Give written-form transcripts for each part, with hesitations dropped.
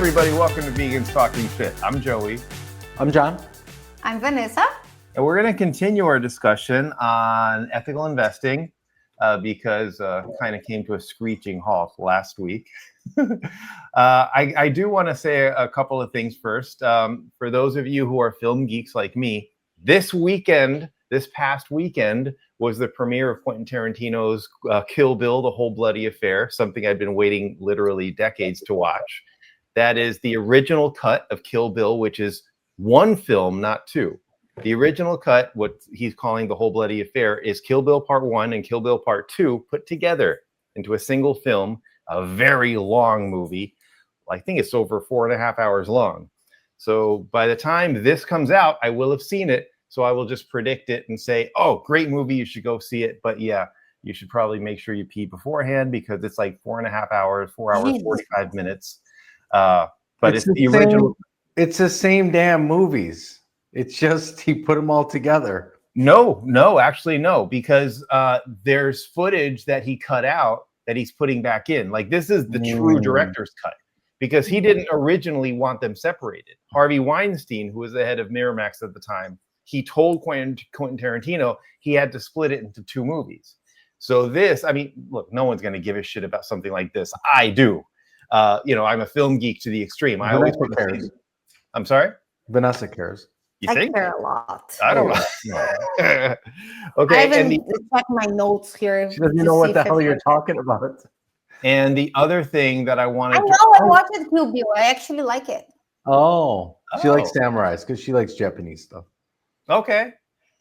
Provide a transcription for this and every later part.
everybody, welcome to Vegans Talking Fit. I'm Joey. I'm John. I'm Vanessa. And we're going to continue our discussion on ethical investing because kind of came to a screeching halt last week. I do want to say a couple of things first. For those of you who are film geeks like me, this past weekend, was the premiere of Quentin Tarantino's Kill Bill, The Whole Bloody Affair, something I've been waiting literally decades to watch. That is the original cut of Kill Bill, which is one film, not two. The original cut, what he's calling The Whole Bloody Affair, is Kill Bill Part 1 and Kill Bill Part 2 put together into a single film, a very long movie. I think it's over 4.5 hours long. So by the time this comes out, I will have seen it. So I will just predict it and say, oh, great movie, you should go see it. But yeah, you should probably make sure you pee beforehand because it's like 4.5 hours, 4 hours, 45 minutes. But it's the original. It's the same damn movies. It's just he put them all together. No, actually no, because there's footage that he cut out that he's putting back in. Like this is the true director's cut because he didn't originally want them separated. Harvey Weinstein, who was the head of Miramax at the time, he told Quentin Tarantino he had to split it into two movies. So this, I mean, look, no one's going to give a shit about something like this. I do. I'm a film geek to the extreme. I always cares. I'm sorry? Vanessa cares. You think? I care a lot. I don't know. Okay. I even check my notes here. She doesn't know what the hell you're talking about. And the other thing that I wanted I watched Kill Bill. I actually like it. Oh. She likes samurais because she likes Japanese stuff. Okay.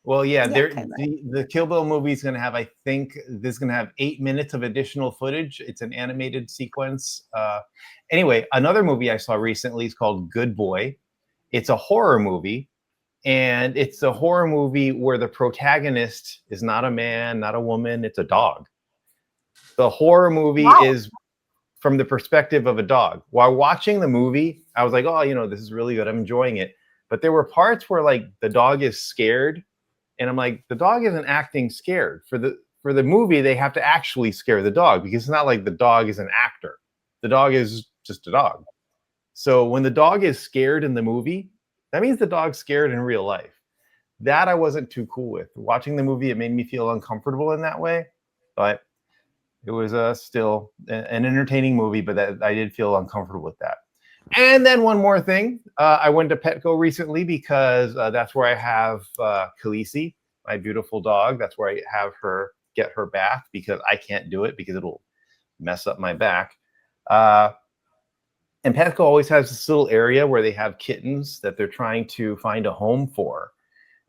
Well, yeah, the Kill Bill movie is going to have, I think, this is going to have 8 minutes of additional footage. It's an animated sequence. Anyway, another movie I saw recently is called Good Boy. It's a horror movie, and it's a horror movie where the protagonist is not a man, not a woman, it's a dog. The horror movie is from the perspective of a dog. While watching the movie, I was like, oh, this is really good. I'm enjoying it. But there were parts where like the dog is scared. And I'm like, the dog isn't acting scared. For the movie, they have to actually scare the dog because it's not like the dog is an actor. The dog is just a dog. So when the dog is scared in the movie, that means the dog's scared in real life. That I wasn't too cool with. Watching the movie, it made me feel uncomfortable in that way. But it was still an entertaining movie, but I did feel uncomfortable with that. And then one more thing, I went to Petco recently because that's where I have Khaleesi, my beautiful dog. That's where I have her get her bath because I can't do it because it'll mess up my back. And Petco always has this little area where they have kittens that they're trying to find a home for.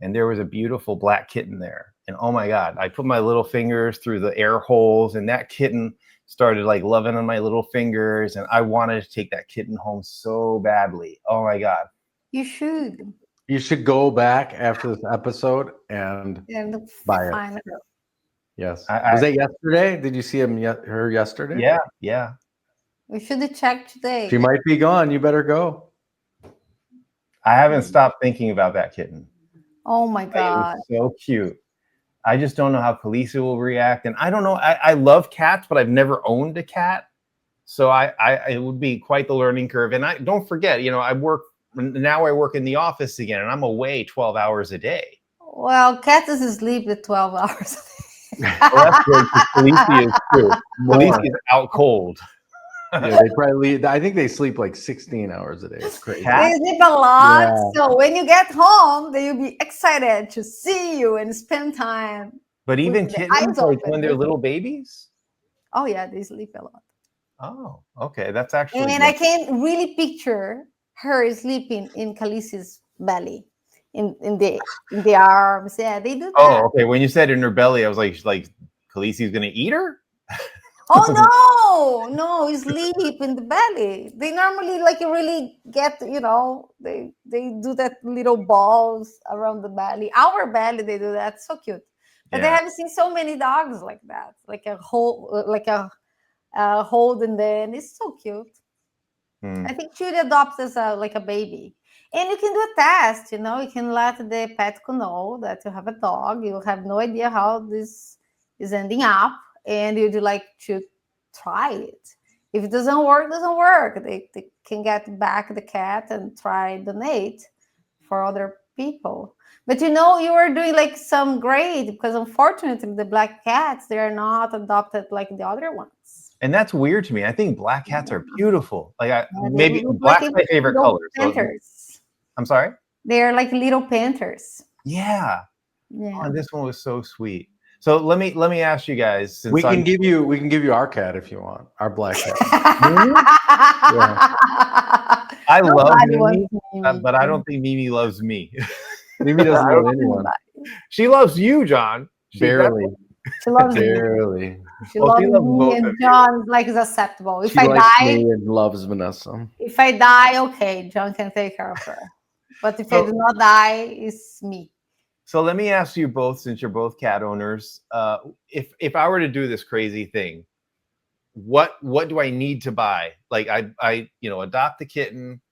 And there was a beautiful black kitten there. And oh my God, I put my little fingers through the air holes and that kitten started like loving on my little fingers, and I wanted to take that kitten home so badly. Oh my God. You should. You should go back after this episode and buy it. Yes. Was that yesterday? Did you see her yesterday? Yeah. We should check today. She might be gone. You better go. I haven't stopped thinking about that kitten. Oh my God. It was so cute. I just don't know how Khaleesi will react. And I don't know. I love cats, but I've never owned a cat. So it would be quite the learning curve. And I don't forget, I work in the office again, and I'm away 12 hours a day. Well, cat doesn't sleep at 12 hours a day. Well, that's good, because Khaleesi is too. Khaleesi is out cold. Yeah, they probably I think they sleep like 16 hours a day. It's crazy. They sleep a lot. Yeah. So when you get home, they'll be excited to see you and spend time. But even kittens, like when they're little babies? Oh yeah, they sleep a lot. Oh, okay. That's actually and I can really picture her sleeping in Khaleesi's belly. In the arms. Yeah, they do that. Oh, okay. When you said in her belly, I was like Khaleesi's gonna eat her? Oh no, sleep in the belly. They normally really get, they do that little balls around the belly. Our belly, they do that. So cute. But they haven't seen so many dogs like that. Like a hold and then it's so cute. I think she would adopt as a baby. And you can do a test, you can let the Petco know that you have a dog. You have no idea how this is ending up. And you'd like to try it. If it doesn't work. They can get back the cat and try donate for other people. But you were doing like some great, because unfortunately the black cats, they are not adopted like the other ones. And that's weird to me. I think black cats are beautiful. Like maybe black's my favorite color. Panthers. I'm sorry? They're like little panthers. Yeah. Oh, this one was so sweet. So let me ask you guys. We can give you our cat if you want, our black cat. I love Mimi, but I don't think Mimi loves me. Mimi doesn't love anyone. She loves you, John. Barely. She loves barely. She loves me, and John is acceptable. If I die, and loves Vanessa. If I die, okay, John can take care of her. But if I do not die, it's me. So let me ask you both, since you're both cat owners, if I were to do this crazy thing, what do I need to buy? Like I adopt a kitten,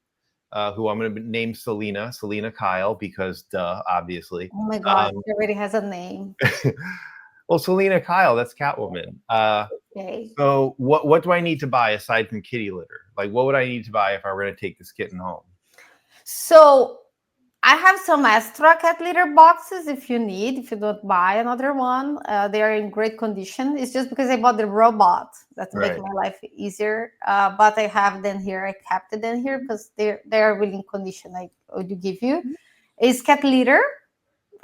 who I'm going to name Selena Kyle, because obviously. Oh my God, she already has a name. Well, Selena Kyle, that's Catwoman. Okay. So what do I need to buy aside from kitty litter? Like, what would I need to buy if I were going to take this kitten home? So I have some extra cat litter boxes if you don't buy another one. They are in great condition. It's just because I bought the robot that make my life easier. But I have them here. I kept them here because they are really in condition. I would give you. It's cat litter.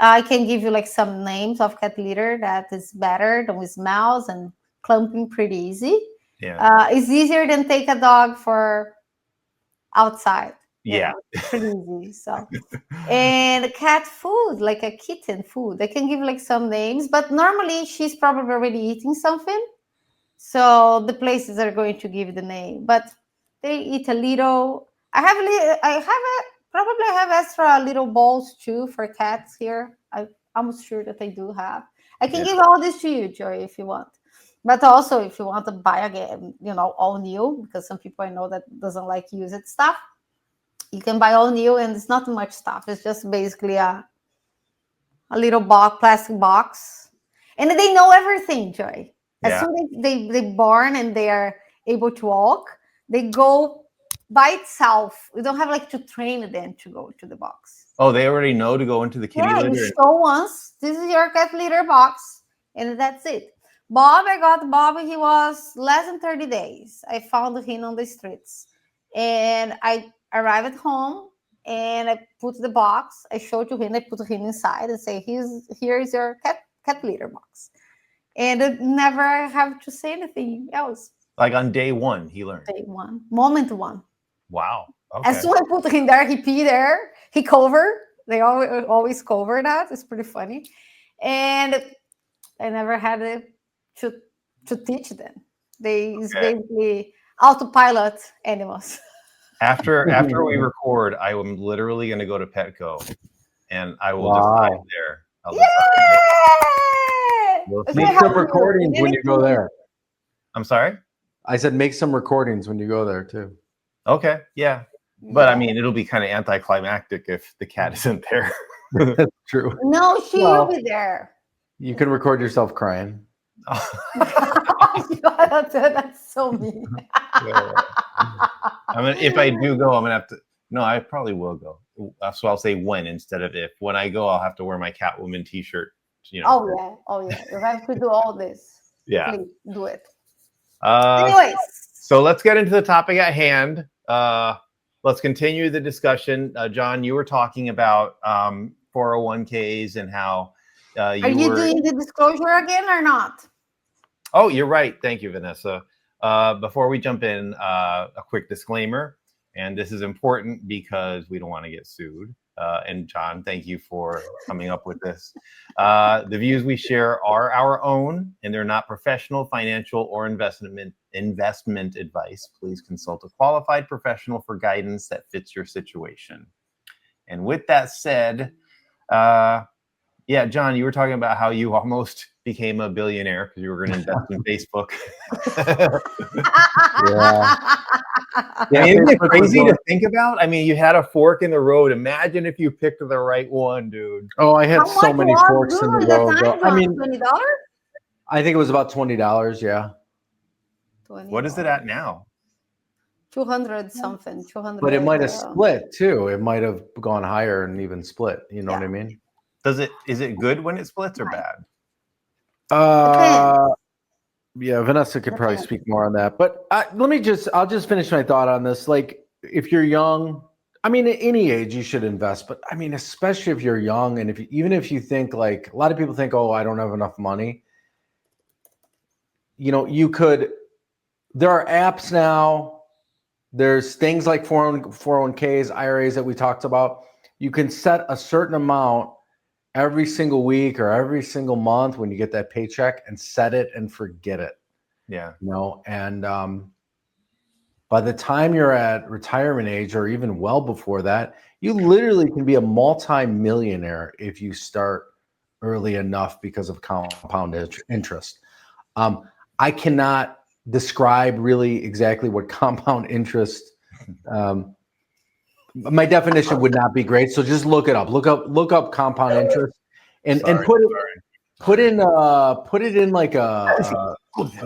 I can give you like some names of cat litter that is better, don't smells and clumping pretty easy. Yeah. It's easier than take a dog for outside. Yeah. Pretty easy. So, and cat food, like a kitten food. I can give like some names, but normally she's probably already eating something. So the places are going to give the name, but they eat a little. I have extra little bowls too for cats here. I'm almost sure that I do have. I can give all this to you, Joy, if you want. But also, if you want to buy again, all new, because some people I know that doesn't like used stuff, you can buy all new, and it's not much stuff. It's just basically a little plastic box, and they know everything, Joy. As soon as they born and they are able to walk, they go by itself. We don't have like to train them to go to the box. Oh, they already know to go into the kitty litter? You show once, this is your cat litter box, and that's it. I got Bob, he was less than 30 days. I found him on the streets. And I arrived at home, and I put the box. I showed to him, I put him inside and say, here's your cat litter box. And I never have to say anything else. Like on day one, he learned? Day one, moment one. Wow. Okay. As soon as I put him there, he pee there. He covered. They always cover that. It's pretty funny. And I never had to teach them. It's basically autopilot animals. After we record, I am literally going to go to Petco, and I will just hide there. Make some recordings when you go there. I'm sorry? I said make some recordings when you go there too. Okay, yeah. But I mean, it'll be kind of anticlimactic if the cat isn't there. That's true. No, she will be there. You can record yourself crying. That's so mean. I mean, if I do go, I'm gonna have to. No, I probably will go. So I'll say when instead of if. When I go, I'll have to wear my Catwoman T-shirt. Oh yeah. You have to do all this. Yeah. Please do it. Anyways, so let's get into the topic at hand. Let's continue the discussion. John, you were talking about 401ks and how are you doing the disclosure again or not? Oh, you're right. Thank you, Vanessa. Before we jump in, a quick disclaimer, and this is important because we don't want to get sued. And John, thank you for coming up with this. The views we share are our own, and they're not professional, financial, or investment advice. Please consult a qualified professional for guidance that fits your situation. And with that said, John, you were talking about how you almost became a billionaire because you were going to invest in Facebook. I mean, isn't it crazy to think about? I mean, you had a fork in the road. Imagine if you picked the right one, dude. Oh, I had so many forks in the road. I mean, $20? I think it was about $20. Yeah. What is it at now? 200 something, 200. But it might have split too. It might have gone higher and even split. You know what I mean? Is it good when it splits or bad? Yeah, Vanessa could probably speak more on that. But I'll just finish my thought on this. Like, if you're young, I mean, at any age you should invest. But I mean, especially if you're young, and even if you think, like, a lot of people think, oh, I don't have enough money. You know, there are apps now. There's things like 401ks, IRAs that we talked about. You can set a certain amount every single week or every single month when you get that paycheck and set it and forget it. Yeah. You know, and by the time you're at retirement age or even well before that, you literally can be a multi-millionaire if you start early enough because of compound interest. I cannot describe really exactly what compound interest, my definition would not be great. So just look it up. Look up compound interest and put it in like a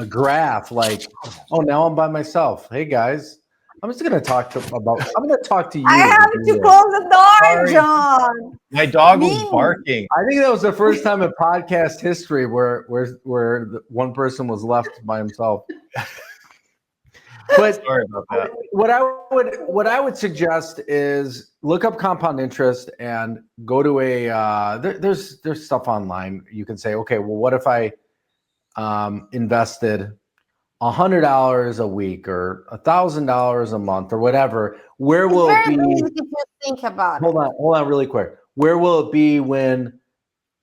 graph. Like, oh, now I'm by myself. Hey guys, I'm going to talk to you. I have to close the door, John. My dog was barking. I think that was the first time in podcast history where one person was left by himself. But sorry about that. What I would suggest is look up compound interest and go to there's stuff online. You can say, okay, well, what if I invested $100 a week or $1,000 a month or whatever? Where will it be? Think about hold on really quick. Where will it be when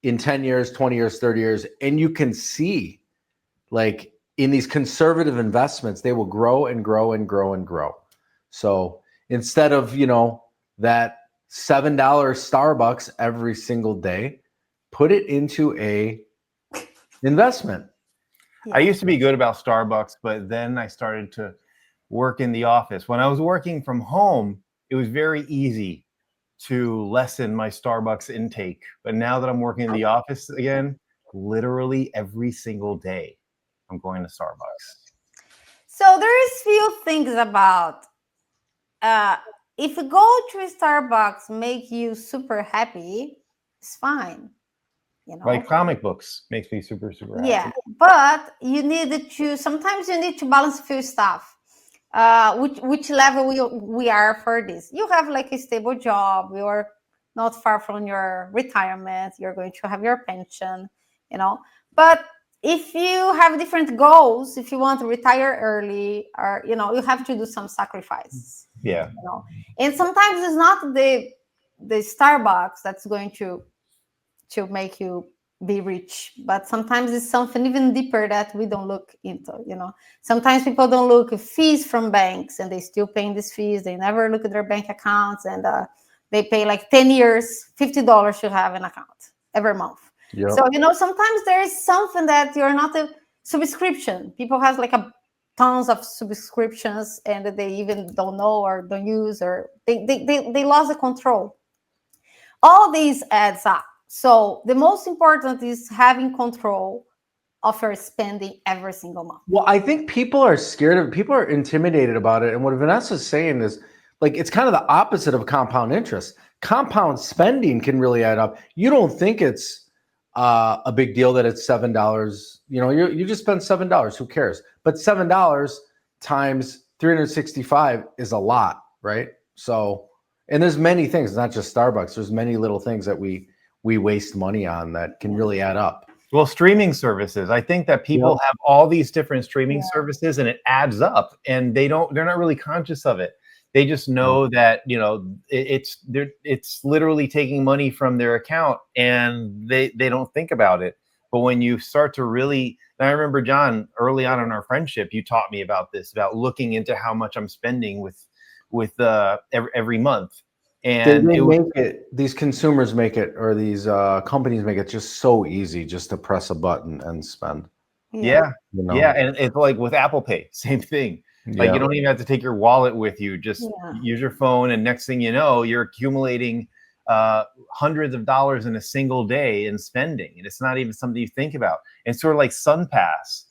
in 10 years, 20 years, 30 years? And you can see, like, in these conservative investments, they will grow and grow and grow and grow. So instead of, that $7 Starbucks every single day, put it into a investment. I used to be good about Starbucks, but then I started to work in the office. When I was working from home, it was very easy to lessen my Starbucks intake. But now that I'm working in the office again, literally every single day, I'm going to Starbucks. So there's few things about if you go to a Starbucks make you super happy, it's fine. Like comic books makes me super, super happy. Yeah, but sometimes you need to balance a few stuff. Which level we are for this. You have like a stable job, you're not far from your retirement, you're going to have your pension, but if you have different goals, if you want to retire early, or you have to do some sacrifices. Yeah. And sometimes it's not the Starbucks that's going to make you be rich, but sometimes it's something even deeper that we don't look into. Sometimes people don't look at fees from banks, and they still paying these fees. They never look at their bank accounts, and they pay like 10 years, $50 to have an account every month. Yep. So, sometimes there is something that you're not a subscription. People have like tons of subscriptions and they even don't know or don't use, or they lost the control. All these adds up. So the most important is having control of your spending every single month. Well, I think people are scared of it. People are intimidated about it. And what Vanessa's saying is, like, it's kind of the opposite of compound interest. Compound spending can really add up. You don't think it's a big deal that it's $7. You just spend $7. Who cares? But $7 times 365 is a lot, right? So, and there's many things, not just Starbucks. There's many little things that we waste money on that can really add up. Well, streaming services. I think that people have all these different streaming services, and it adds up, and they're not really conscious of it. They just know that, it's literally taking money from their account, and they don't think about it. But when you start to really, and I remember, John, early on in our friendship, you taught me about this, about looking into how much I'm spending with every month. And these consumers make it, or these companies make it just so easy just to press a button and spend. Yeah. And it's like with Apple Pay, same thing. Like you don't even have to take your wallet with you. Just use your phone, and next thing you know, you're accumulating hundreds of dollars in a single day in spending, and it's not even something you think about. It's sort of like SunPass.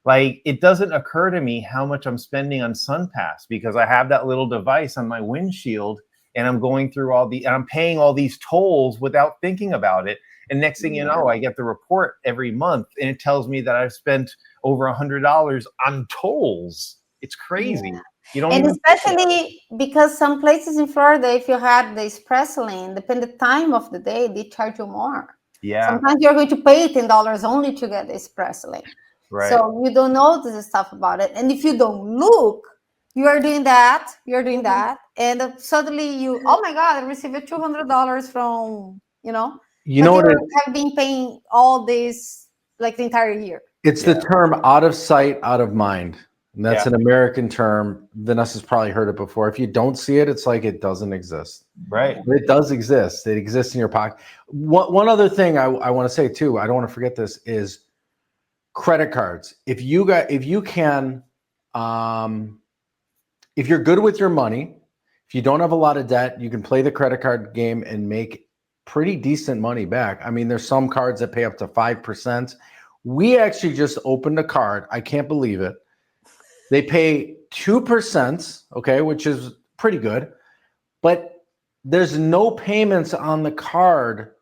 like it doesn't occur to me how much I'm spending on SunPass because I have that little device on my windshield and I'm going through and I'm paying all these tolls without thinking about it. And next thing you know, I get the report every month and it tells me that I've spent over $100 on tolls. It's crazy. Yeah. You don't And even especially because some places in Florida, if you had the express lane, depending the time of the day, they charge you more. Yeah. Sometimes you're going to pay $10 only to get the express lane. Right. So you don't know this stuff about it. And if you don't look, you are doing that, and suddenly you, oh my God, I received $200 from, but you have been paying all this like the entire year. It's the term out of sight, out of mind. And that's an American term. Vanessa's probably heard it before. If you don't see it, it's like it doesn't exist. Right. But it does exist. It exists in your pocket. One other thing I want to say too, I don't want to forget this, is credit cards. If you're good with your money, if you don't have a lot of debt, you can play the credit card game and make pretty decent money back. I mean, there's some cards that pay up to 5%. We actually just opened a card. I can't believe it. They pay 2%, okay, which is pretty good, but there's no payments on the card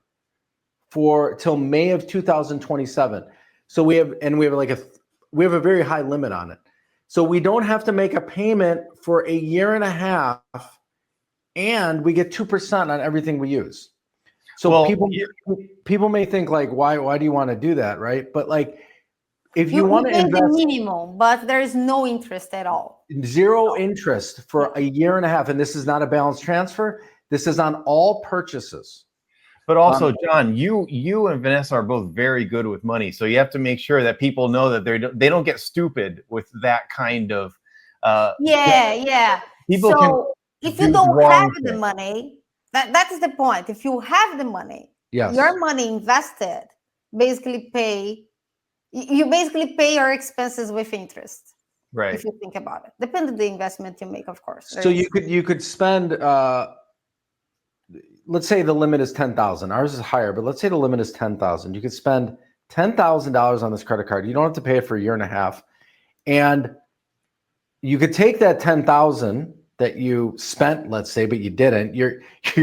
till May of 2027. So we have a very high limit on it. So we don't have to make a payment for a year and a half, and we get 2% on everything we use. So people may think like, why do you want to do that, right? But like, if you want to invest the minimum, but there is no interest at all. Zero interest for a year and a half, and this is not a balance transfer. This is on all purchases. But also, John, you and Vanessa are both very good with money, so you have to make sure that people know that they don't get stupid with that kind of. People so if you don't have the money, that is the point. If you have the money, your money invested, you basically pay your expenses with interest. Right. If you think about it, depending on the investment you make, of course. So you could spend. Let's say the limit is 10,000. Ours is higher, but let's say the limit is 10,000. You could spend $10,000 on this credit card. You don't have to pay it for a year and a half, and you could take that 10,000 that you spent, let's say, but you didn't. You're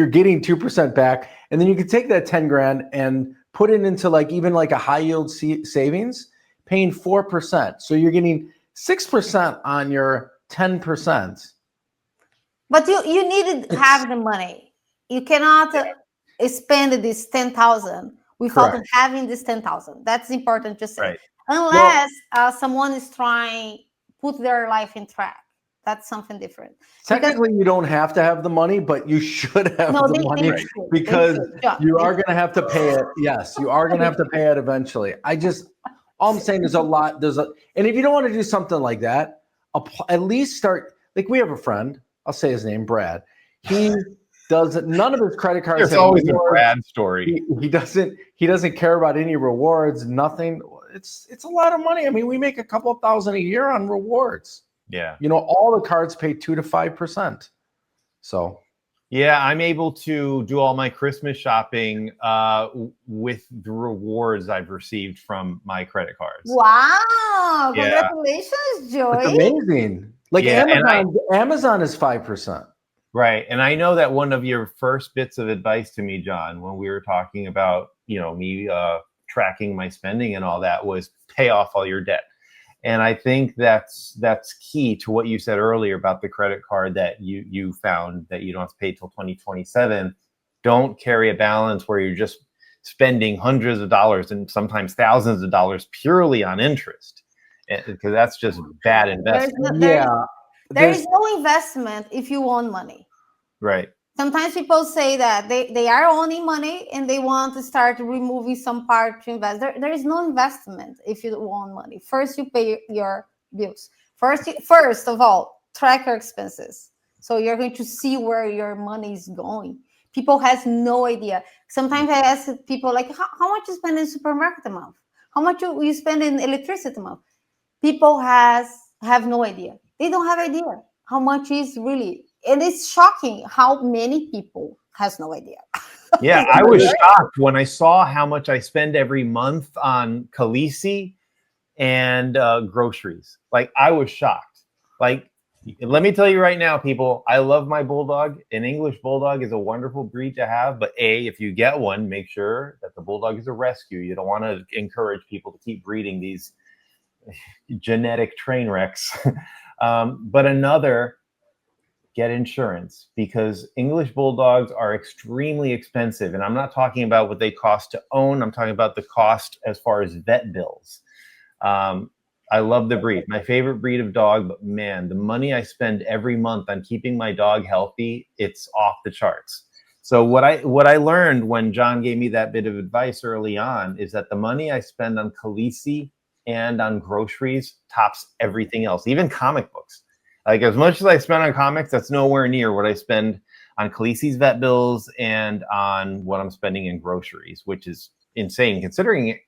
getting 2% back, and then you could take that 10 grand and put it into even a high yield savings, paying 4%. So you're getting 6% on your 10%. But you need to have the money. You cannot spend this 10,000 without having this 10,000. That's important to say. Right. Unless someone is trying to put their life in track. That's something different. Technically, you don't have to have the money, but you should have the money because you are going to have to pay it. Yes, you are going to have to pay it eventually. All I'm saying is and if you don't want to do something like that, at least start. Like we have a friend, I'll say his name, Brad. He none of his credit cards. There's always a Brad story. He doesn't care about any rewards, nothing. It's a lot of money. I mean, we make a couple $1,000 a year on rewards. Yeah. All the cards pay 2 to 5%. So. Yeah, I'm able to do all my Christmas shopping with the rewards I've received from my credit cards. Wow! Congratulations, Joey. It's amazing. Amazon is 5%. Right. And I know that one of your first bits of advice to me, John, when we were talking about, me tracking my spending and all that was pay off all your debt. And I think that's key to what you said earlier about the credit card that you found that you don't have to pay till 2027. Don't carry a balance where you're just spending hundreds of dollars and sometimes thousands of dollars purely on interest, because that's just bad investment. There is no investment if you own money. Right. Sometimes people say that they are owning money and they want to start removing some part to invest. There is no investment if you own money. First, you pay your bills. First of all, track your expenses. So you're going to see where your money is going. People has no idea. Sometimes I ask people how much you spend in supermarket a month? How much you spend in electricity a month? People have no idea. They don't have idea how much is really. And it's shocking how many people has no idea. Yeah, I was shocked when I saw how much I spend every month on Khaleesi. and groceries. Like, I was shocked. Like, let me tell you right now, people, I love my bulldog. An English bulldog is a wonderful breed to have, but if you get one, make sure that the bulldog is a rescue. You don't want to encourage people to keep breeding these genetic train wrecks. But another, get insurance, because English bulldogs are extremely expensive. And I'm not talking about what they cost to own. I'm talking about the cost as far as vet bills. I love the breed, my favorite breed of dog, but man, the money I spend every month on keeping my dog healthy, it's off the charts. So what I learned when John gave me that bit of advice early on is that the money I spend on Khaleesi and on groceries tops everything else, even comic books. Like, as much as I spend on comics, that's nowhere near what I spend on Khaleesi's vet bills and on what I'm spending in groceries, which is insane considering,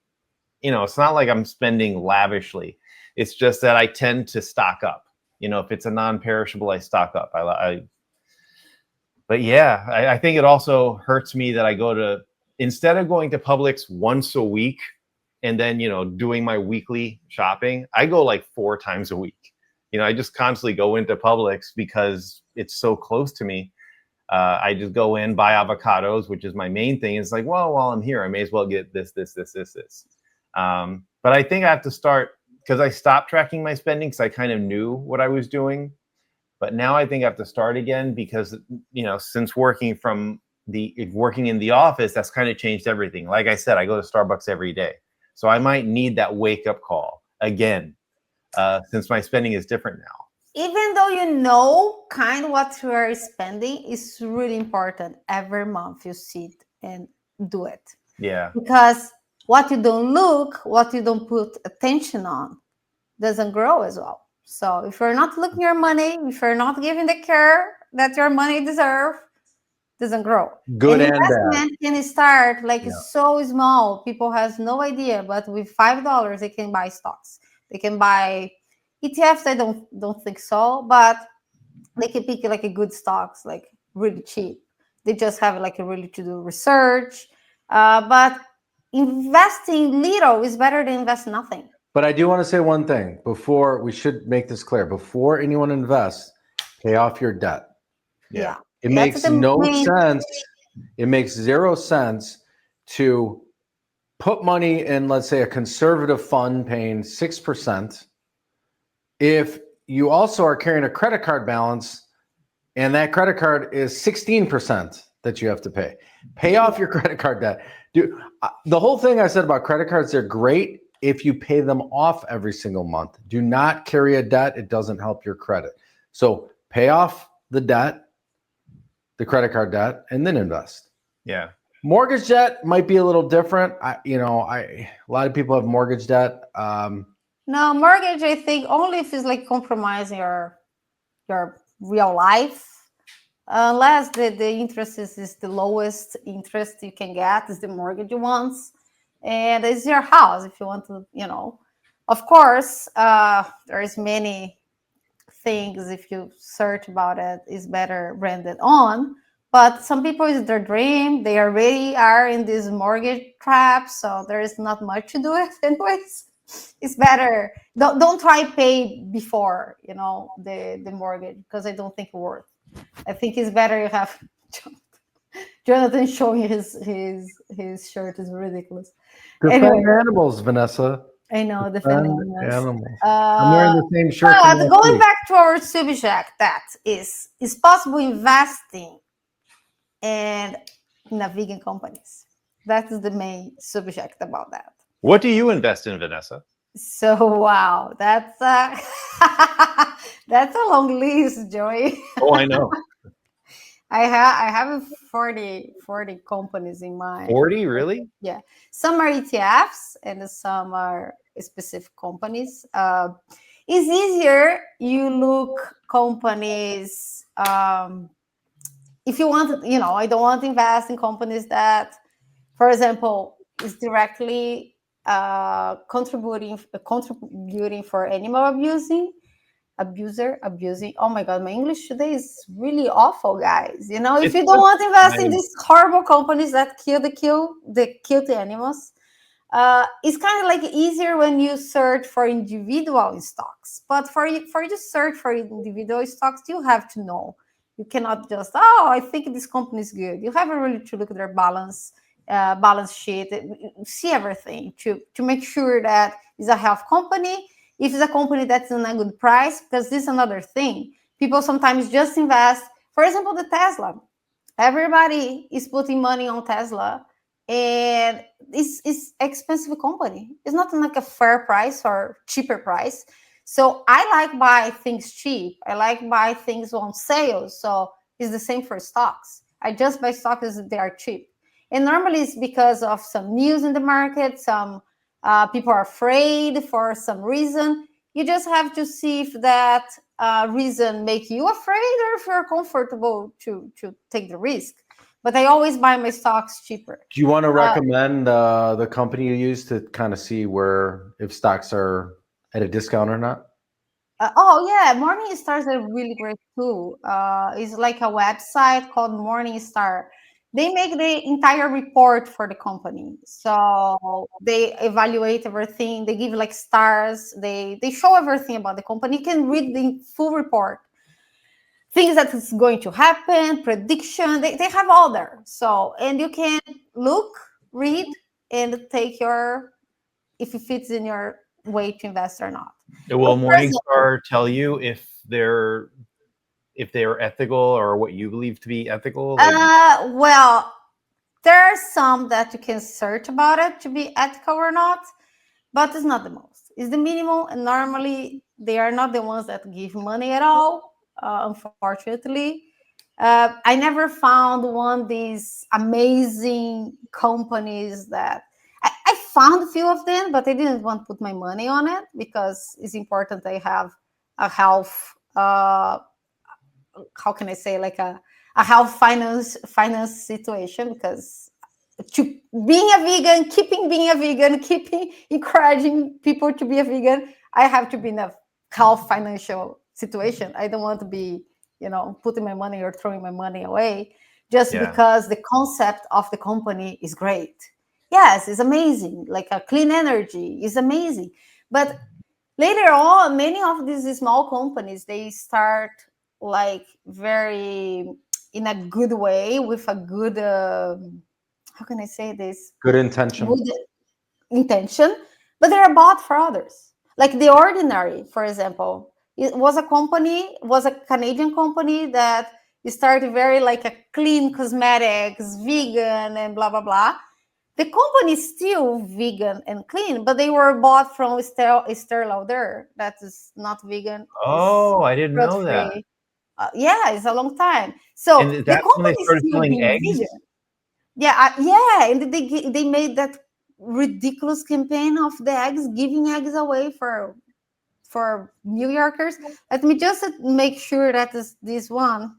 it's not like I'm spending lavishly. It's just that I tend to stock up. If it's a non-perishable, I stock up. But yeah, I think it also hurts me that instead of going to Publix once a week and then, doing my weekly shopping, I go like 4 times a week. I just constantly go into Publix because it's so close to me. I just go in, buy avocados, which is my main thing. It's like, well, while I'm here, I may as well get this. But I think I have to start, because I stopped tracking my spending because I kind of knew what I was doing. But now I think I have to start again because, since working in the office, that's kind of changed everything. Like I said, I go to Starbucks every day. So I might need that wake up call again, since my spending is different now. Even though kind of what you are spending is really important. Every month you sit and do it. Yeah. Because what you don't put attention on doesn't grow as well. So if you're not looking your money, if you're not giving the care that your money deserves, doesn't grow. Good and investment bad. can start so small. People has no idea, but with $5 they can buy stocks. They can buy ETFs. I don't think so, but they can pick like a good stocks, like really cheap. They just have like a really to do research. But investing little is better than invest nothing. But I do want to say one thing before we should make this clear. Before anyone invests, pay off your debt. Yeah. It makes no sense. It makes 0 sense to put money in, let's say, a conservative fund paying 6%. If you also are carrying a credit card balance and that credit card is 16% that you have to pay. Pay off your credit card debt. Dude, the whole thing I said about credit cards, they're great if you pay them off every single month. Do not carry a debt. It doesn't help your credit. So pay off the debt, the credit card debt, and then invest. Yeah. Mortgage debt might be a little different. A lot of people have mortgage debt. No, mortgage, I think only if it's like compromising your real life. Unless the interest is the lowest interest you can get is the mortgage ones. And it's your house if you want to, Of course, there's many things, if you search about it, is better rented on. But some people, it's their dream. They already are in this mortgage trap, so there is not much to do it anyways. It's better. Don't try pay before, the mortgage, because I don't think it's worth. I think it's better you have Jonathan showing his shirt is ridiculous. Defend animals, Vanessa. I know, defend animals. I'm wearing the same shirt. But going back to our subject, that is possible investing in vegan companies. That is the main subject about that. What do you invest in, Vanessa? So wow, that's that's a long list, Joey. Oh, I know. I have 40 companies in mind. 40, really? Yeah. Some are ETFs and some are specific companies. It's easier. You look companies. If you want, I don't want to invest in companies that, for example, is directly contributing for animal abusing. Oh my God, my English today is really awful, guys. If you don't want to invest in these horrible companies that kill the animals, It's kind of like easier when you search for individual stocks. But for you to search for individual stocks, you have to know. You cannot just, oh, I think this company is good. You have really to look at their balance sheet, see everything to make sure that it's a health company. If it's a company that's in a good price, because this is another thing. People sometimes just invest. For example, the Tesla. Everybody is putting money on Tesla, and it's expensive company. It's not like a fair price or cheaper price. So I like buy things cheap. I like buy things on sale. So it's the same for stocks. I just buy stocks as they are cheap. And normally it's because of some news in the market. Some people are afraid for some reason. You just have to see if that reason make you afraid or if you're comfortable to take the risk. But I always buy my stocks cheaper. Do you want to recommend the company you use to kind of see if stocks are at a discount or not? Oh yeah, Morningstar is a really great tool. It's like a website called Morningstar. They make the entire report for the company. So they evaluate everything. They give like stars. They show everything about the company. You can read the full report. Things that is going to happen, prediction. They have all there. So, and you can look, read, and take if it fits in your way to invest or not. Will Morningstar tell you if they're ethical or what you believe to be ethical? Well, there are some that you can search about it to be ethical or not, but it's not the most. It's the minimal, and normally they are not the ones that give money at all. Unfortunately, I never found one of these amazing companies that I found a few of them, but I didn't want to put my money on it because it's important I have a health. How can I say, like a health finance situation, because being a vegan, keeping being a vegan, keeping encouraging people to be a vegan, I have to be in a health financial situation. I don't want to be, putting my money or throwing my money away just because the concept of the company is great. Yes, it's amazing. Like a clean energy is amazing. But later on, many of these small companies, they start like very in a good way with a good, how can I say this? Good intention. Good intention, but they are bought for others. Like The Ordinary, for example. It was a Canadian company that started very like a clean cosmetics, vegan, and blah, blah, blah. The company is still vegan and clean, but they were bought from Estée Lauder. That is not vegan. Oh, I didn't know that. Yeah, it's a long time. So and that's when they started selling eggs? Vegan. Yeah, and they made that ridiculous campaign of the eggs, giving eggs away for New Yorkers. Let me just make sure that is this one.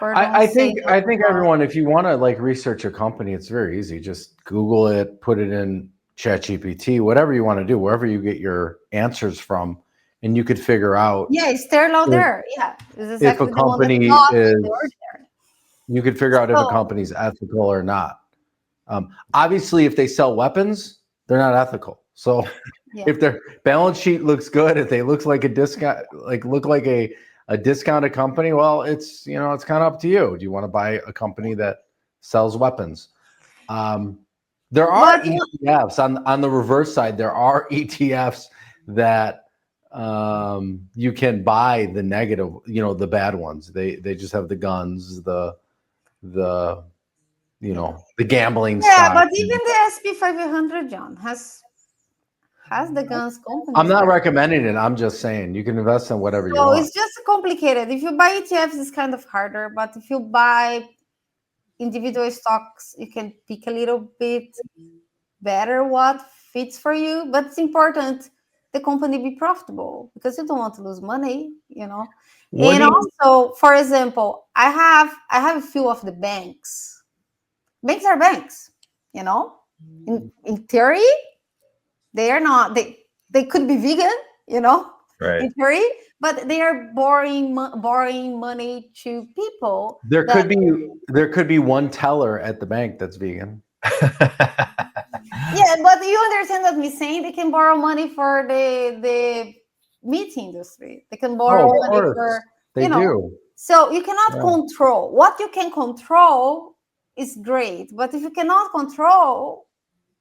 I think everyone, if you want to like research a company, it's very easy. Just Google it, put it in ChatGPT, whatever you want to do, wherever you get your answers from, and you could figure out. Yeah, Estée Lauder. Yeah, exactly if a company is. You could figure out if a company's ethical or not. Obviously, if they sell weapons, they're not ethical. So if their balance sheet looks good, if they look like a discount, look like a discounted company, well, it's it's kind of up to you. Do you want to buy a company that sells weapons? There are ETFs on the reverse side. There are ETFs that you can buy the negative, the bad ones. They just have the guns, the gambling. Yeah, but even the SP 500, John, has the guns company. I'm not recommending it. I'm just saying you can invest in whatever you want. So it's just complicated. If you buy ETFs, it's kind of harder. But if you buy individual stocks, you can pick a little bit better what fits for you. But it's important the company be profitable because you don't want to lose money, And also, for example, I have a few of the banks. Banks are banks, In theory, they are not. They could be vegan, right. In theory, but they are borrowing money to people. There could be one teller at the bank that's vegan. Yeah, but you understand what I'm saying? They can borrow money for the meat industry. They can borrow of money course. for, They you know. do. So you cannot Yeah. control. What you can control is great, but if you cannot control,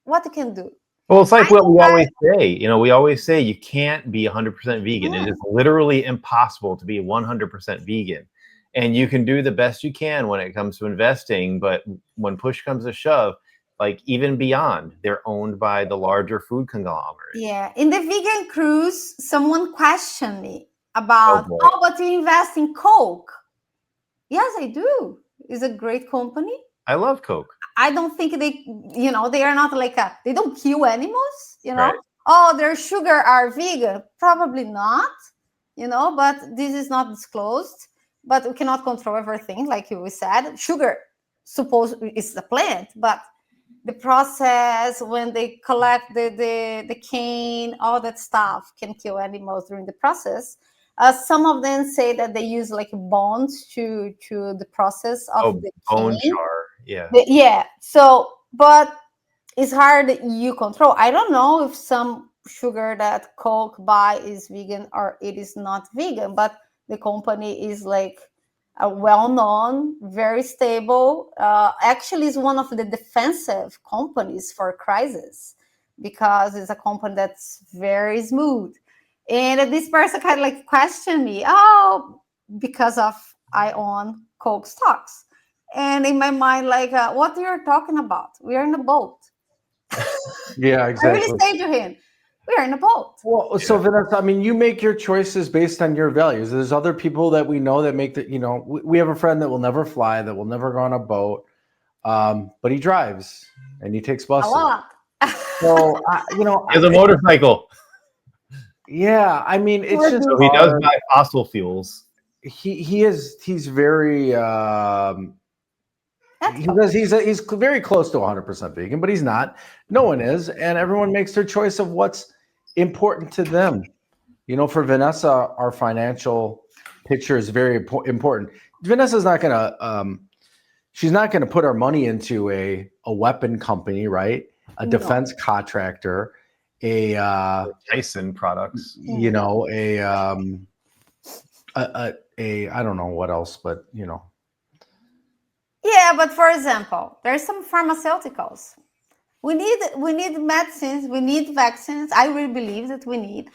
what you can do? Well, it's like I what we think always say. You know, we always say you can't be 100% vegan. It is literally impossible to be 100% vegan. And you can do the best you can when it comes to investing, but when push comes to shove, like even beyond, they're owned by the larger food conglomerate. Yeah, in the vegan cruise, someone questioned me about, boy. oh, but you invest in Coke. Yes, I do. It's a great company. I love Coke. I don't think they, you know, they are not like they don't kill animals, you know. Right. Oh, their sugar are vegan. Probably not, you know, but this is not disclosed. But we cannot control everything, like we said. Sugar, suppose is a plant, but the process when they collect the cane, all that stuff can kill animals during the process. Some of them say that they use like bones to the process of the bone cane. char. Yeah. Yeah. So, but it's hard that you control. I don't know if some sugar that Coke buy is vegan or it is not vegan, but the company is like a well-known, very stable. Actually, is one of the defensive companies for crisis because it's a company that's very smooth. And this person kind of like questioned me, oh, because of I own Coke stocks. And in my mind, like, what you're talking about? We are in a boat. Yeah, I exactly. really say to him, we are in a boat. Well, so Vanessa, I mean, you make your choices based on your values. There's other people that we know that make the, you know, we have a friend that will never fly, that will never go on a boat, but he drives and he takes A buses. lot. So, you know, He has a motorcycle. yeah, I mean, it's just So he does hard. buy fossil fuels. He's very because he's very close to 100% vegan, but he's not. No one is, and everyone makes their choice of what's important to them. You know, for Vanessa, our financial picture is very important. Vanessa's not gonna she's not gonna put her money into a weapon company, right? A defense contractor, a Tyson products. you know, a I don't know what else, but you know. Yeah, but for example, there's some pharmaceuticals. We need medicines. We need vaccines. I really believe that we need.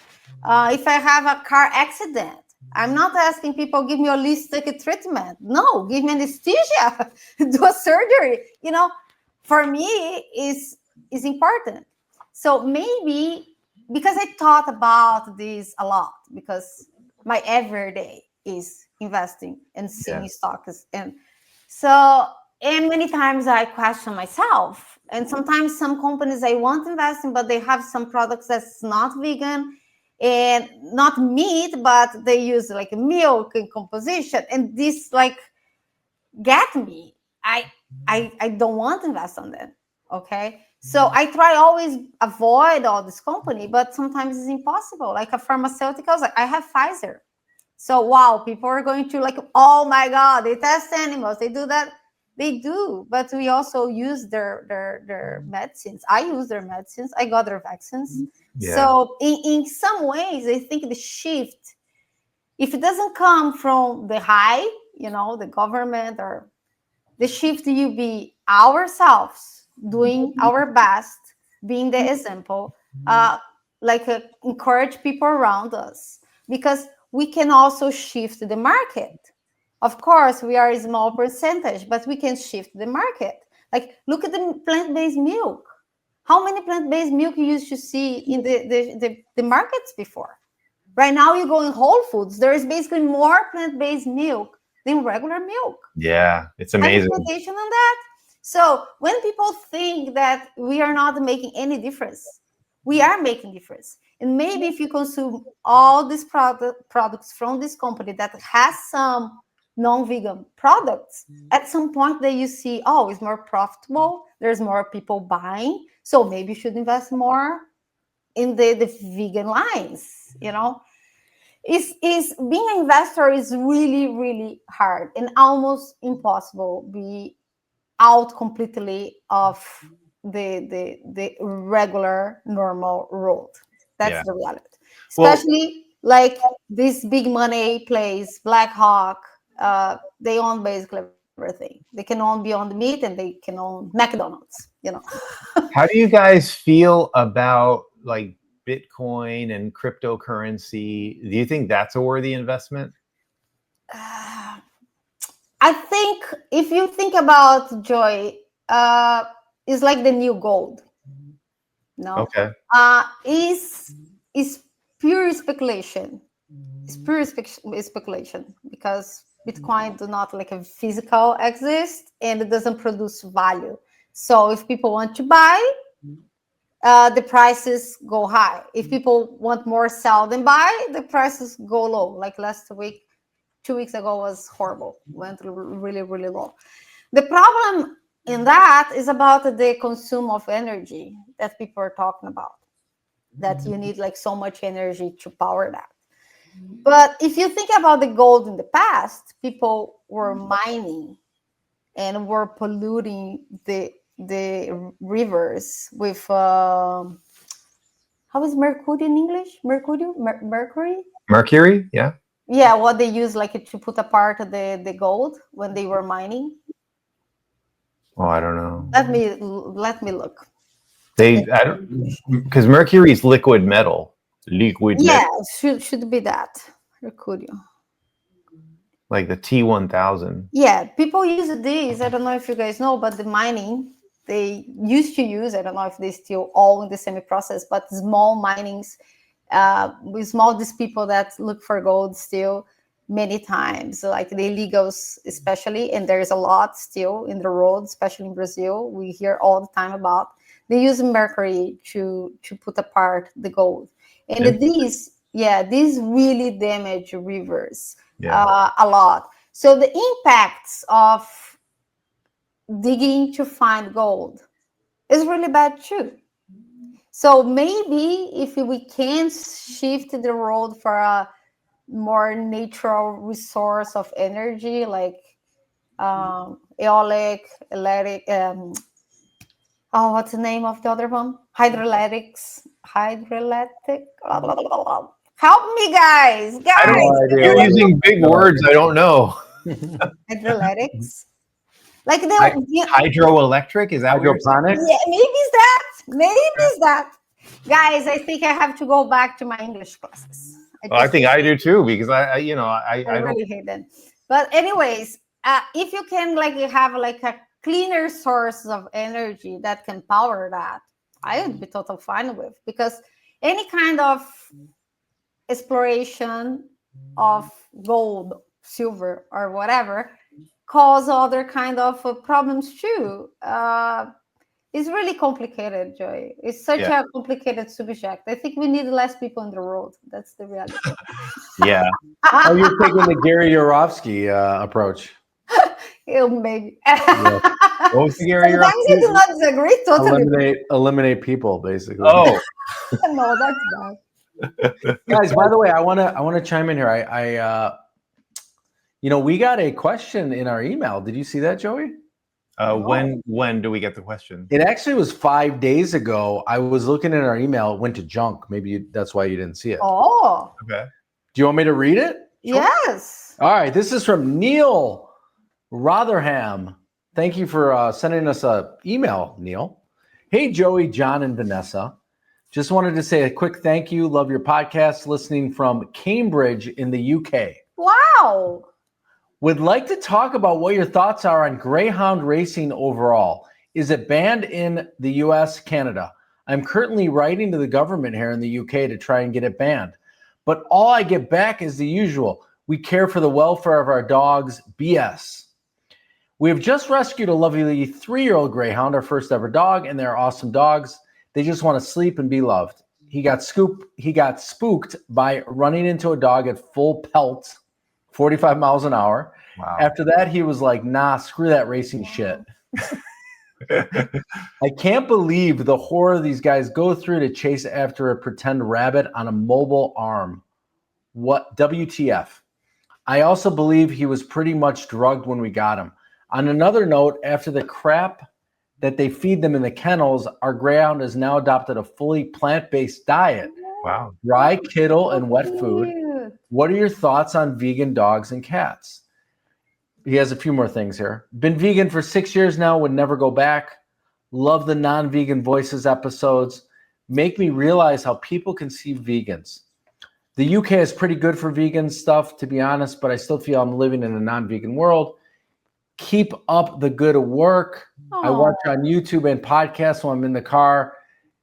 If I have a car accident, I'm not asking people give me a holistic treatment. No, give me anesthesia, do a surgery. You know, for me is important. So maybe because I thought about this a lot because my everyday is investing and seeing stocks and so and many times I question myself. And sometimes some companies I want to invest in, but they have some products that's not vegan and not meat, but they use like milk and composition. And this like get me. I don't want to invest on them. Okay. So I try always avoid all this company, but sometimes it's impossible. Like a pharmaceuticals, like I have Pfizer. So wow, people are going to like, oh my God, they test animals, they do that. They do, but we also use their medicines. I use their medicines. I got their vaccines. Yeah. So in some ways, I think the shift, if it doesn't come from the high, you know, the government or the shift, you be ourselves doing our best, being the example, encourage people around us because we can also shift the market. Of course, we are a small percentage, but we can shift the market. Like, look at the plant-based milk. How many plant-based milk you used to see in the markets before? Right now, you go in Whole Foods, there is basically more plant-based milk than regular milk. Yeah, it's amazing. Have attention on that. So when people think that we are not making any difference, we are making difference. And maybe if you consume all these products from this company that has some non-vegan products, at some point that you see, oh, it's more profitable, there's more people buying, so maybe you should invest more in the vegan lines, you know. Is being an investor is really, really hard and almost impossible be out completely of the regular normal road. That's Yeah. the reality. Well- Especially like these big money plays, Black Hawk, they own basically everything. They can own Beyond Meat and they can own McDonald's, you know. How do you guys feel about like Bitcoin and cryptocurrency? Do you think that's a worthy investment? I think if you think about Joy, it's like the new gold. No, Okay. Is pure speculation. It's pure speculation because Bitcoin do not like a physical exist and it doesn't produce value. So if people want to buy, the prices go high. If people want more sell than buy, the prices go low. Like last week, 2 weeks ago was horrible, went really, really low. The problem in that is about the consume of energy that people are talking about, that you need like so much energy to power that. But if you think about the gold in the past, people were mining and were polluting the rivers with how is mercury in English? Mercury? Yeah. Yeah, what they use like to put apart the gold when they were mining. Oh, I don't know. Let me look. I don't, because mercury is liquid metal. Liquid Yeah, metal, should be that. Mercury. like the T1000. Yeah, people use these. I don't know if you guys know, but the mining they used to use, I don't know if they still all in the same process, but small minings, with small these people that look for gold still many times, like the illegals especially, and there's a lot still in the road, especially in Brazil. We hear all the time about they use mercury to put apart the gold, and these really damage rivers a lot. So the impacts of digging to find gold is really bad too. So maybe if we can shift the road for a more natural resource of energy, like eolic, electric, what's the name of the other one? Hydroelectric. Help me, guys. You're using big words. I don't know. Hydroelectrics. Like Hydroelectric, is that hydroponics? Yeah, maybe it's that. Maybe it's that. Guys, I think I have to go back to my English classes. I think I do too, because I really hate them. But anyways, if you can like have like a cleaner source of energy that can power that, I would be totally fine with, because any kind of exploration of gold, silver, or whatever cause other kind of problems too. It's really complicated, Joy. It's such a complicated subject. I think we need less people on the road. That's the reality. Yeah. Oh, you're taking the Gary Yourofsky approach. Maybe. What was the Gary Sometimes you do not disagree totally. Eliminate people, basically. Oh. No, that's bad. Guys, by the way, I wanna chime in here. We got a question in our email. Did you see that, Joey? When do we get the question? It actually was 5 days ago. I was looking at our email. It went to junk. Maybe that's why you didn't see it. Oh. Okay. Do you want me to read it? Sure. Yes. All right. This is from Neil Rotherham. Thank you for sending us an email, Neil. Hey, Joey, John, and Vanessa. Just wanted to say a quick thank you. Love your podcast. Listening from Cambridge in the UK. Wow. Would like to talk about what your thoughts are on greyhound racing overall. Is it banned in the US, Canada? I'm currently writing to the government here in the UK to try and get it banned. But all I get back is the usual. We care for the welfare of our dogs, BS. We have just rescued a lovely 3-year-old greyhound, our first ever dog, and they're awesome dogs. They just want to sleep and be loved. He got spooked by running into a dog at full pelt, 45 miles an hour. Wow. After that, he was like, nah, screw that racing shit. I can't believe the horror these guys go through to chase after a pretend rabbit on a mobile arm. What WTF? I also believe he was pretty much drugged when we got him. On another note, after the crap that they feed them in the kennels, our greyhound has now adopted a fully plant-based diet. Wow. Dry kibble and wet food. Cute. What are your thoughts on vegan dogs and cats? He has a few more things here. Been vegan for 6 years now, would never go back. Love the non-vegan voices episodes. Make me realize how people conceive vegans. The UK is pretty good for vegan stuff, to be honest, but I still feel I'm living in a non-vegan world. Keep up the good work. I watch on YouTube and podcasts when I'm in the car.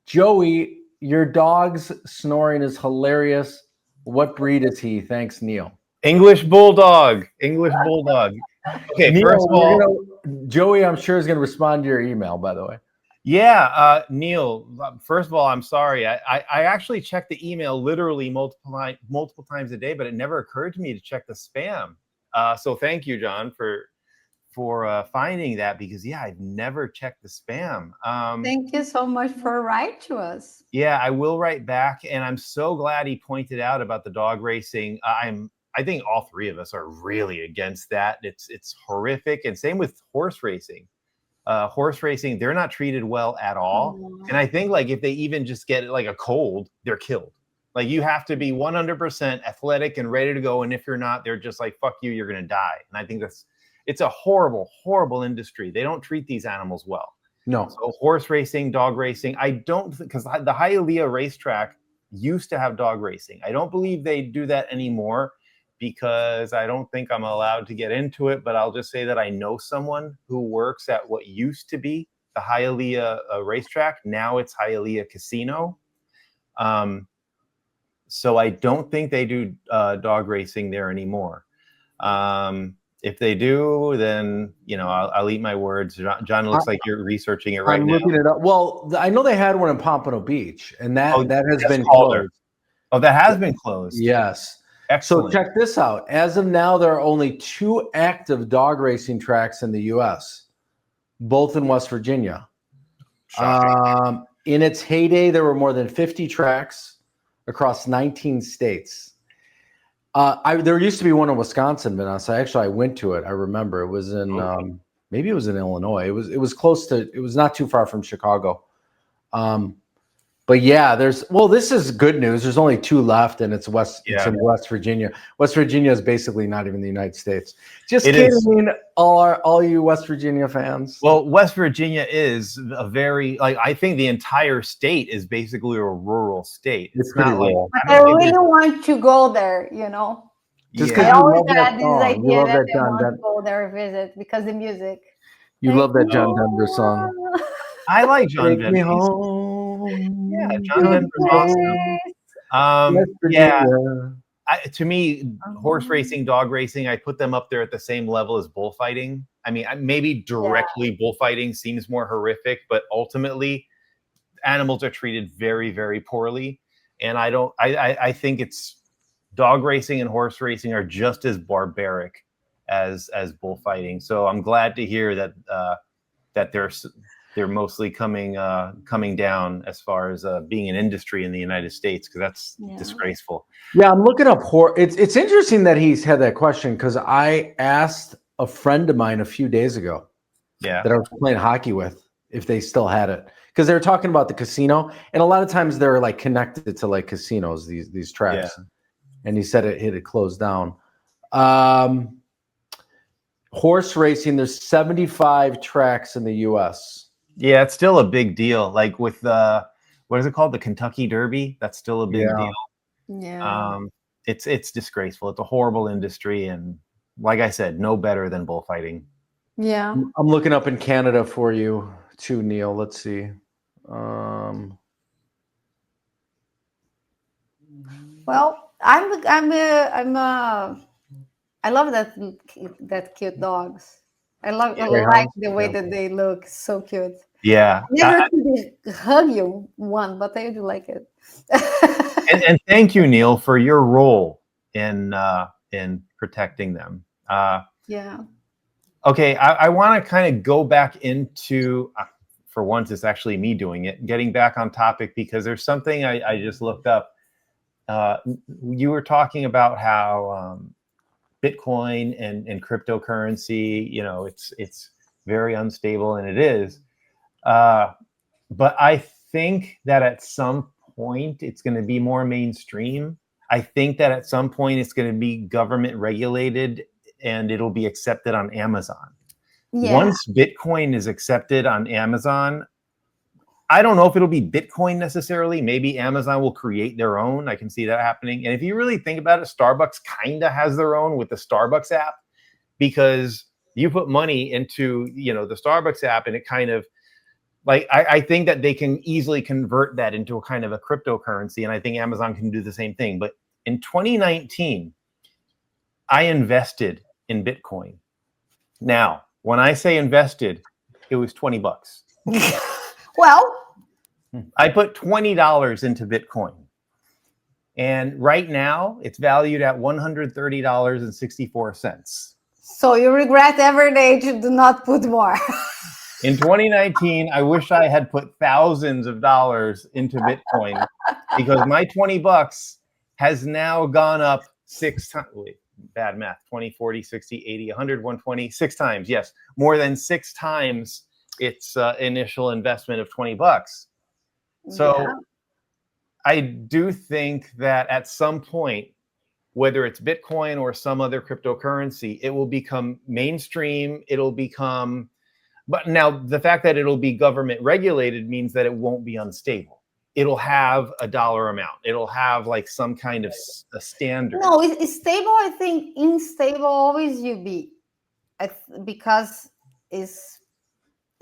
Joey, your dog's snoring is hilarious. What breed is he? Thanks, Neil. English Bulldog. English Bulldog. Okay, Neil, first of all, Joey, I'm sure is going to respond to your email, by the way. yeah, Neil, first of all, I'm sorry. I actually check the email literally multiple times a day, but it never occurred to me to check the spam. So thank you, John, for finding that, because yeah, I've never checked the spam. Thank you so much for writing to us. Yeah, I will write back, and I'm so glad he pointed out about the dog racing. I think all three of us are really against that. It's horrific, and same with horse racing. Horse racing, they're not treated well at all. And I think like if they even just get like a cold, they're killed. Like you have to be 100% athletic and ready to go, and if you're not, they're just like, fuck you, you're gonna die. And I think it's a horrible, horrible industry. They don't treat these animals well. No. So horse racing, dog racing, I don't, because the Hialeah racetrack used to have dog racing. I don't believe they do that anymore, because I don't think I'm allowed to get into it, but I'll just say that I know someone who works at what used to be the Hialeah racetrack. Now it's Hialeah Casino. So I don't think they do dog racing there anymore. If they do, then, you know, I'll eat my words. John, looks like you're researching it right now. I'm looking it up. Well, I know they had one in Pompano Beach, and that has been Calder. closed. Oh, that has been closed. Yes. Excellent. So check this out. As of now, there are only 2 active dog racing tracks in the U.S., both in West Virginia. In its heyday, there were more than 50 tracks across 19 states. There used to be one in Wisconsin, Vanessa. Actually, I went to it. I remember it was in maybe it was in Illinois. It was close to. It was not too far from Chicago. But yeah, this is good news. There's only 2 left, and it's in West Virginia. West Virginia is basically not even the United States. Just kidding, all you West Virginia fans. Well, West Virginia is a very, I think the entire state is basically a rural state. It's pretty rural. But I really want to go there, you know. Just because I you always love that had this song. idea You love that that I want John to go there visit because the music. You love that John Denver song. I like John Take me Denver. home. Yeah, John Denver's awesome. Yeah, to me, horse racing, dog racing, I put them up there at the same level as bullfighting. I mean, maybe directly bullfighting seems more horrific, but ultimately, animals are treated very, very poorly. And I think it's dog racing and horse racing are just as barbaric as bullfighting. So I'm glad to hear that that they're mostly coming down as far as being an industry in the United States, because that's disgraceful. Yeah, I'm looking up it's interesting that he's had that question, because I asked a friend of mine a few days ago that I was playing hockey with if they still had it, because they were talking about the casino, and a lot of times they're like connected to like casinos, these tracks, and he said it had closed down. Horse racing, there's 75 tracks in the US. Yeah, it's still a big deal. Like with what is it called? The Kentucky Derby. That's still a big deal. Yeah. It's disgraceful. It's a horrible industry, and like I said, no better than bullfighting. Yeah. I'm looking up in Canada for you too, Neil. Let's see. Well, I love that cute dogs. I like the way that they look. So cute. Yeah. Never could hug you one, but I do like it. and thank you, Neil, for your role in protecting them. Yeah. Okay, I want to kind of go back into, for once, it's actually me doing it, getting back on topic, because there's something I just looked up. You were talking about how Bitcoin and cryptocurrency, you know, it's very unstable, and it is. But I think that at some point it's going to be more mainstream. I think that at some point it's going to be government regulated and it'll be accepted on Amazon. Yeah. Once Bitcoin is accepted on Amazon, I don't know if it'll be Bitcoin necessarily. Maybe Amazon will create their own. I can see that happening. And if you really think about it, Starbucks kind of has their own with the Starbucks app, because you put money into, the Starbucks app and it kind of like, I think that they can easily convert that into a kind of a cryptocurrency. And I think Amazon can do the same thing. But in 2019, I invested in Bitcoin. Now, when I say invested, it was $20. Well, I put $20 into Bitcoin. And right now it's valued at $130.64. so you regret every day to do not put more. In 2019, I wish I had put thousands of dollars into Bitcoin, because my $20 has now gone up 6 times. Wait, bad math. 20, 40, 60, 80, 100, 120, 6 times. Yes, more than 6 times its initial investment of $20. So Yeah. I do think that at some point, whether it's Bitcoin or some other cryptocurrency, it will become mainstream. But now the fact that it'll be government regulated means that it won't be unstable. It'll have a dollar amount. It'll have like some kind of a standard. No, it's stable. I think unstable always you be, because it's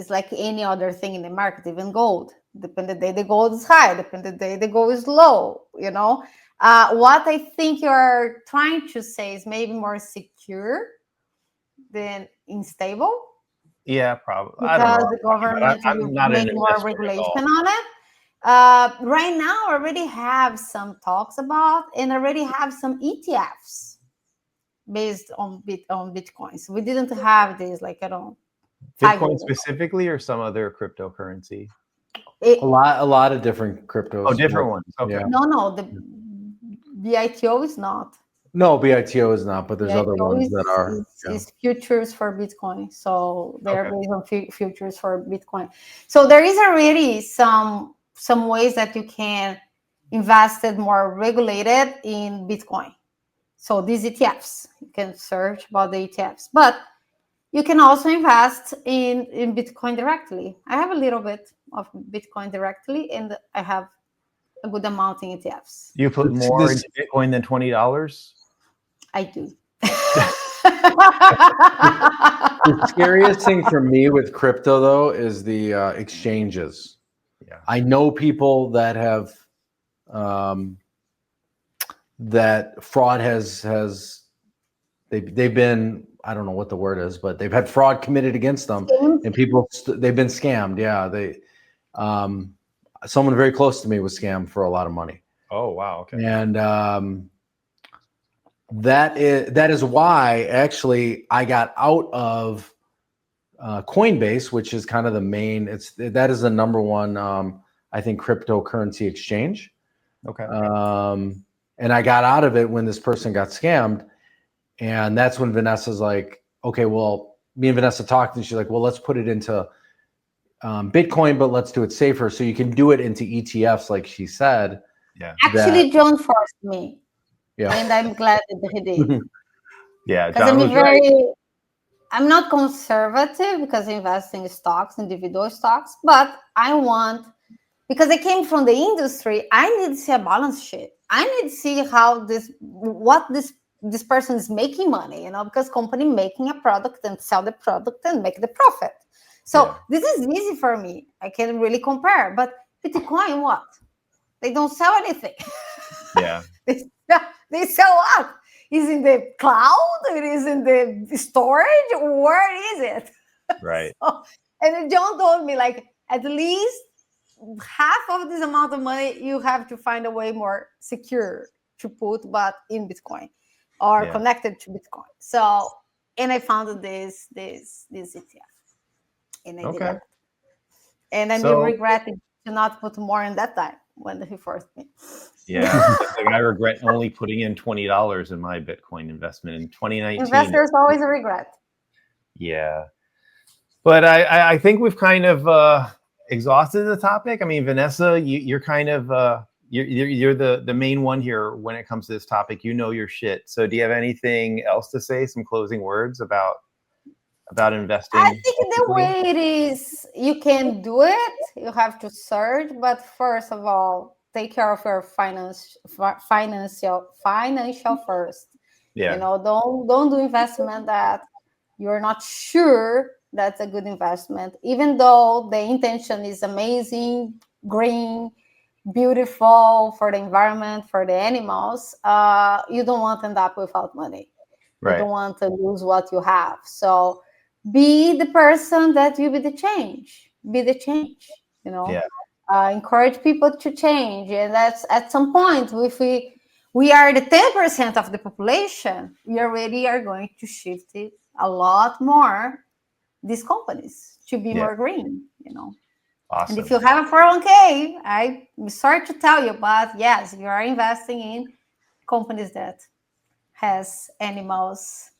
like any other thing in the market, even gold. Depend the day the gold is high, depend the day the gold is low. What I think you're trying to say is maybe more secure than unstable. Yeah, probably. Because I don't know. the government I'm will not make an more investor at regulation all. on it. Right now, I already have some talks about, and already have some ETFs based on Bitcoins. We didn't have this, like, I don't know, 5 Bitcoin years ago. specifically, or some other cryptocurrency? It- A lot of different cryptos. Oh, different ones. Okay. Yeah. no, the BITO is not. No, BITO is not, but there's other BITO ones that are. is futures for Bitcoin. So they're Okay. based on futures for Bitcoin. So there is already some ways that you can invest it more regulated in Bitcoin. So these ETFs, you can search about the ETFs, but you can also invest in Bitcoin directly. I have a little bit of Bitcoin directly, and I have a good amount in ETFs. You put more This- into Bitcoin than $20? I do. The scariest thing for me with crypto, though, is the exchanges. Yeah. I know people that have that fraud has they've been, I don't know what the word is, but they've had fraud committed against them, and people they've been scammed. Yeah, someone very close to me was scammed for a lot of money. Oh, wow. Okay. And that is why actually I got out of Coinbase, which is kind of the main. That is the number one, I think, cryptocurrency exchange. Okay. And I got out of it when this person got scammed, and that's when Vanessa's like, okay, well, me and Vanessa talked, and she's like, well, let's put it into Bitcoin, but let's do it safer, so you can do it into ETFs, like she said. Yeah. Actually, John forced me, Yeah. and I'm glad that he did. Yeah. Because John was right. I'm not conservative because I invest in stocks, individual stocks, but I want, because I came from the industry, I need to see a balance sheet. I need to see what this person is making money, because company making a product and sell the product and make the profit. So this is easy for me. I can really compare. But Bitcoin, what? They don't sell anything. Yeah. They sell what? Is in the cloud? It is in the storage? Where is it? Right. And John told me, like, at least half of this amount of money you have to find a way more secure to put, but in Bitcoin or connected to Bitcoin. So, and I found this ETF, and I did that. And I'm regretting to not put more in that time when he forced me. Yeah, like I regret only putting in $20 in my Bitcoin investment in 2019. Investors always regret. Yeah, but I think we've kind of exhausted the topic? I mean, Vanessa, you're kind of you're the main one here when it comes to this topic. You know your shit. So do you have anything else to say? Some closing words about investing? I think the way it is, you can do it. You have to search, but first of all, take care of your financial first. Yeah. You know, don't do investment that you're not sure that's a good investment, even though the intention is amazing, green, beautiful for the environment, for the animals. You don't want to end up without money. You Right. don't want to lose what you have. So be the person that will be the change. Be the change. You know, Yeah. Encourage people to change, and that's at some point. If we are the 10% of the population, we already are going to shift it a lot more. These companies to be more green. You know. Awesome. And if you have a 401k, I'm sorry to tell you, but yes, you are investing in companies that has animals,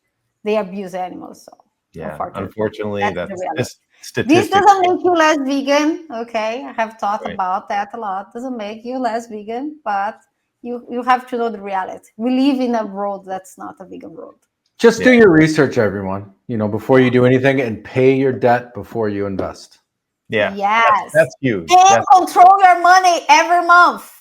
they abuse animals. So yeah, unfortunately that's this statistics. This doesn't make you less vegan, okay? I have thought about that a lot. Doesn't make you less vegan, but you have to know the reality. We live in a world that's not a vegan world. Just do your research, everyone. You know, before you do anything, and pay your debt before you invest. Yeah. Yes. That's huge. And control your money every month.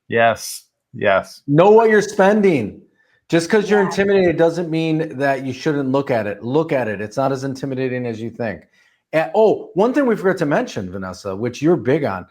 Yes. Yes. Know what you're spending. Just because you're intimidated doesn't mean that you shouldn't look at it. Look at it. It's not as intimidating as you think. And, one thing we forgot to mention, Vanessa, which you're big on,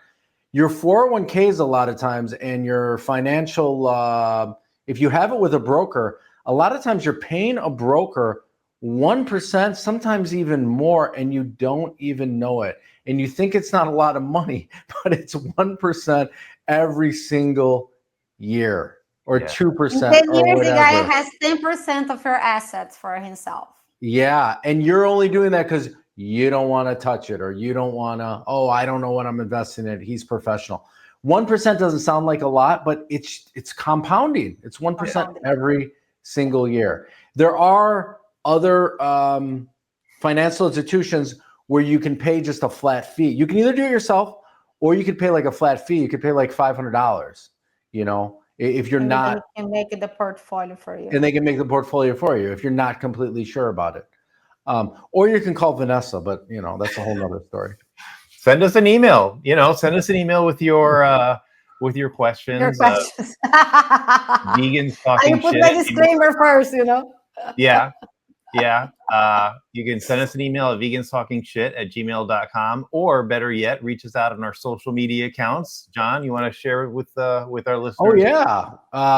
your 401ks a lot of times and your financial, if you have it with a broker, a lot of times you're paying a broker 1%, sometimes even more, and you don't even know it. And you think it's not a lot of money, but it's 1% every single year. Or 2% in 10 or years, whatever. the guy has 10% of your assets for himself. Yeah, and you're only doing that because you don't want to touch it, or you don't want to, I don't know what I'm investing in. He's professional. 1% doesn't sound like a lot, but it's compounding. It's 1% every single year. There are other financial institutions where you can pay just a flat fee. You can either do it yourself, or you could pay like a flat fee. You could pay like $500, you know. If you're not, they can make the portfolio for you. And they can make the portfolio for you if you're not completely sure about it. Or you can call Vanessa, but you know, that's a whole nother story. Send us an email, send us an email with your questions. Your questions. Vegans talking I put shit. my disclaimer first, Yeah. You can send us an email at veganstalkingshit@gmail.com, or better yet, reach us out on our social media accounts. John, you want to share with our listeners? Oh yeah.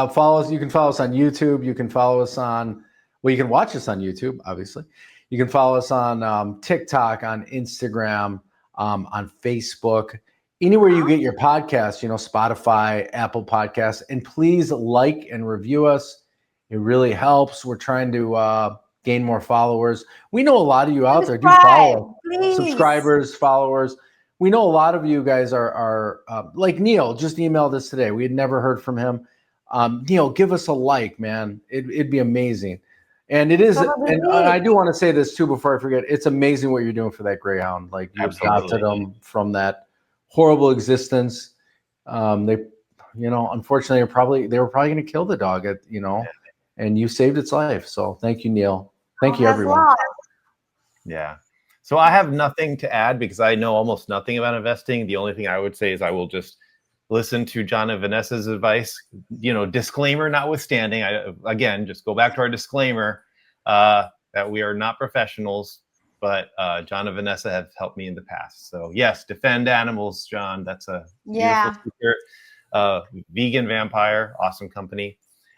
Follow us. You can follow us on YouTube. You can follow us on, you can watch us on YouTube, obviously. You can follow us on TikTok, on Instagram, on Facebook, anywhere you get your podcasts, Spotify, Apple Podcasts, and please like and review us. It really helps. We're trying to gain more followers. We know a lot of you out there do follow, subscribers, followers. We know a lot of you guys are like Neil just emailed us today. We had never heard from him. Neil, give us a like, man. It'd be amazing. And it is, and I do want to say this too before I forget. It's amazing what you're doing for that greyhound. Like you adopted them from that horrible existence. They, unfortunately, they were probably going to kill the dog and you saved its life. So thank you, Neil. Thank you, everyone. Yeah. So I have nothing to add because I know almost nothing about investing. The only thing I would say is I will just listen to John and Vanessa's advice, disclaimer notwithstanding. Again, just go back to our disclaimer that we are not professionals, but John and Vanessa have helped me in the past. So yes, defend animals, John. That's a beautiful secret. Vegan Vampire, awesome company.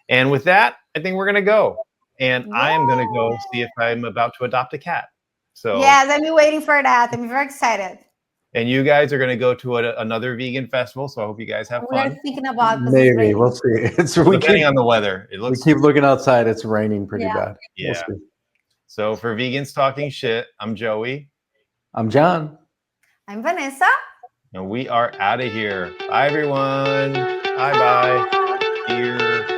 And with that, I think we're going to go. And I am going to go see if I'm about to adopt a cat. So yes, I'm waiting for that. I'm very excited. And you guys are going to go to another vegan festival. So I hope you guys have fun. We're thinking about maybe we'll see. Depending on the weather. We keep looking outside. It's raining pretty bad. Yeah. We'll so for Vegans Talking Shit, I'm Joey. I'm John. I'm Vanessa. And we are out of here. Bye, everyone. Bye-bye. Here.